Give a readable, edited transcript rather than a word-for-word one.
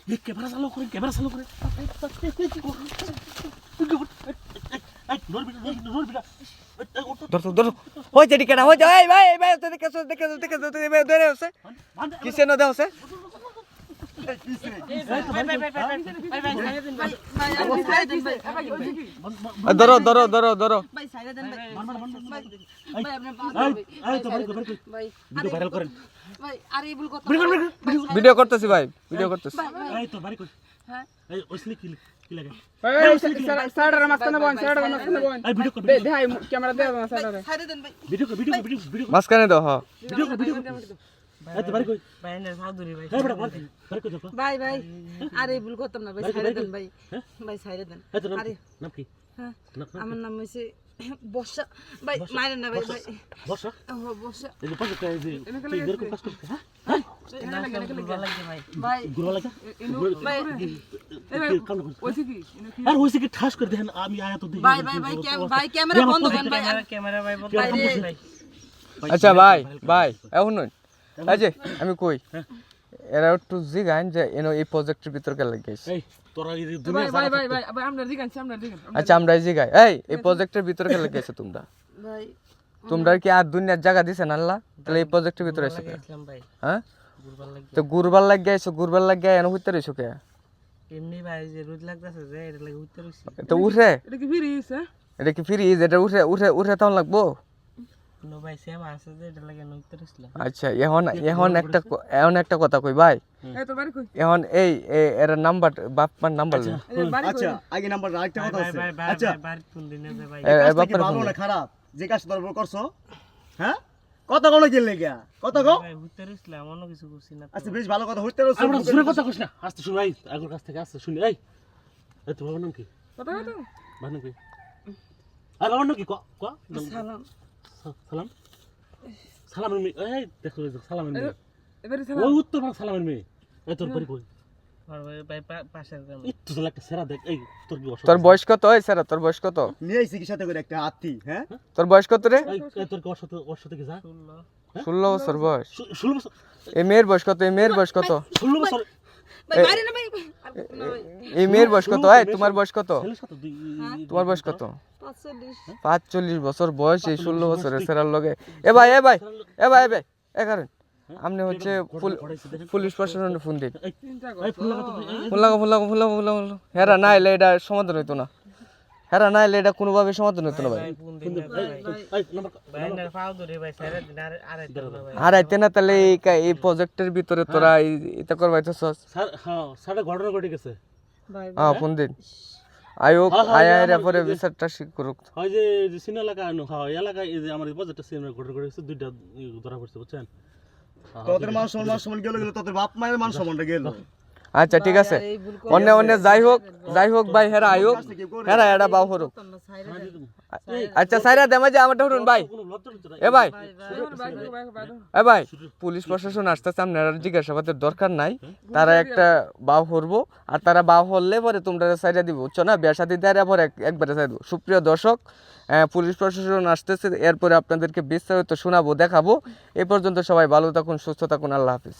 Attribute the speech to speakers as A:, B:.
A: এই ক্যামেরা চালু করে এই নরবিটা
B: ধরো ধরো হয়েছে টিকেটা হয়েছে এই ভাই দেখে ধরে আছে কিসে না দেওয়া আছে ধরো ধরো ধরো ধরো
A: ভিডিও ভাইরাল করেন
B: ভিডিও করতেছি ভাই ভিডিও করতেছি
A: এই তো বাড়ি কই এই ওসলি কি লাগে
C: সাইডার মাঝখানে বন
A: এই ভিডিও কর
C: দেখাই ক্যামেরা দে সাইডারে
A: ভিডিও
B: মাঝখানে দাও হ্যাঁ
A: এই তো বাড়ি কই
D: ভাই না সাউদুরি ভাই
A: এই বড় বাড়ি কই দেখো
E: ভাই ভাই আরে ভুল করতাম না ভাই ছাইরে দেন ভাই ভাই ছাইরে দেন
A: এই তো
E: আরে
A: নাম কি
E: হ্যাঁ
A: নাম
E: আমার নাম হইছে বর্ষা ভাই মারেন না ভাই ভাই
A: বসা
E: ও বর্ষা
A: এই যে পাশে কাজ যে তুই এরকম কাজ করছিস হ্যাঁ
E: ভাই
A: গুলো লাগা
E: ভাই
C: ওইছে কি
A: আর হইছে কি ঠাস করে দেখেন আমি আয়া তো দেখি
E: ভাই ভাই ক্যামেরা বন্ধ করেন ভাই
D: ক্যামেরা ভাই বল ভাই
B: আচ্ছা ভাই ভাই এখন নয় এই যে আমি কই এরা একটু জিগান যে এই প্রজেক্টের ভিতর কে লাগিয়েছে
A: এই তোরা এই
C: ভাই
A: দুনিয়া
C: ভাই ভাই ভাই আমরা দিগান
B: আচ্ছা আমরা জিগাই এই প্রজেক্টের ভিতর কে লাগিয়েছে তোমরা
E: ভাই
B: তোমরা কি আর দুনিয়ার জায়গা দিছেন আল্লাহ তাহলে এই প্রজেক্টের ভিতরে এসে
D: ইসলাম ভাই
B: হ্যাঁ
D: গুরবাল লাগে
B: তো গুরবার লাগিয়ে এনে হইতে রইছো কে
D: এমনি ভাই যে রোদ লাগতাছে যে এটা লাগে উত্তর হইছে
B: তো উঠে
C: এটা কি ফিরিস হ্যাঁ
B: এটা কি ফ্রিজ এটা উঠে তখন লাগবো
D: নো ভাই সেম আছে যে এটা লাগে উত্তর হইছিল
B: আচ্ছা এখন একটা কথা কই ভাই
C: এই তো বাড়ি কই
B: এখন এর নাম্বার বাপমার নাম্বার
F: আচ্ছা আগে নাম্বার আরেকটা কথা আছে
D: ভাই
F: আচ্ছা
D: বাড়ি কোন দিনে যে ভাই
F: কাজটা কি ভালো না খারাপ যে কাজটা তোমরা করছো হ্যাঁ কত কোন কি লাগা কত গো
D: ভাই উত্তর হইছিল অন্য কিছু করছি না
F: আচ্ছা বেশ ভালো কথা হইতে রইছো
A: আমরা জোরে কথা কইছ না আস্তে শুন ভাই আগের কাছ থেকে আস্তে শুনি এই তোমার নাম কি
C: কথা কথা
A: বানু কি আর আমার নাম কি ক
E: সালাম
A: সালাম সালামের মেয়ে এই দেখো সালামের মেয়ে
C: এবারে
A: ওই উত্তর ভাগ সালামের মেয়ে এই তোর বাড়ি কই
D: আর ভাই পাশের গ্রাম
A: একটু সালা একটা সেরা দেখ এই তোর কি অসুখ
B: তোর বয়স কত এই স্যার তোর বয়স কত
F: নিয়ে আইছি কি সাথে করে একটা হাতি হ্যাঁ
B: তোর বয়স কত রে
A: এই তোর কি অসুখ থেকে যা
B: 16 বছর বয়স
A: 16 বছর
B: এই মেয়ের বয়স কত
A: 16 বছর
E: ভাই মারেন না ভাই
B: এই মেয়ের বয়স কত এই তোমার বয়স কত
A: ছেলের সাথে
B: তোমার বয়স কত
E: 45
B: 45 বছর বয়স এই 16 বছরের স্যারের লগে এ ভাই এ কারণ আপনি হচ্ছে পুলিশ প্রশাসনে ফোন দিন
A: এই ফুল লাগা তো
B: ফোন লাগো হেরা না এলে এটা সমাধান হইতো না হেরা না এলে এটা কোনোভাবে সমাধান হইতো না ভাই
D: কোন দিন
A: এই নাম্বার
D: ভাই না সাউদুরি ভাই সারা দিন আর ভাই
B: আর আইতে না তাহলে এই প্রজেক্টের ভিতরে তোরা এটা করবাইতেছস
A: স্যার হ্যাঁ সাড়ে ঘটনা ঘটে গেছে
E: ভাই
B: হ্যাঁ ফোন দিন আয়োগ আয়া পরে বিচারটা ঠিক করুক
A: হয় যে সিন এলাকা হ্যাঁ এলাকায় এই যে আমার প্রজেক্টটা সিন ঘটনা ঘটে গেছে দুইটা ধরা পড়ছে বুঝছেন
F: তোদের মান সম্মান গেল তোদের বাপ মায়ের মান সম্মানটা গেল
B: আচ্ছা ঠিক আছে অন্য যাই হোক ভাই হেরা আয়োগ হেরা এটা বাউ হরুক আচ্ছা সাইরা দেমা যে আমারটা হরুন ভাই এ ভাই পুলিশ প্রশাসন আসতেছে আপনারা জিজ্ঞাসাবাদের দরকার নাই তারা একটা বাউ হরবো আর তারা বাউ হরলে পরে তোমরা সাইরা দিব বুঝছো না বিয়ার সাথে দেয় পরে একবারে সাইড সুপ্রিয় দর্শক পুলিশ প্রশাসন আসতেছে এরপরে আপনাদেরকে বিস্তারিত শোনাবো দেখাবো এ পর্যন্ত সবাই ভালো থাকুন সুস্থ থাকুন আল্লাহ হাফিজ।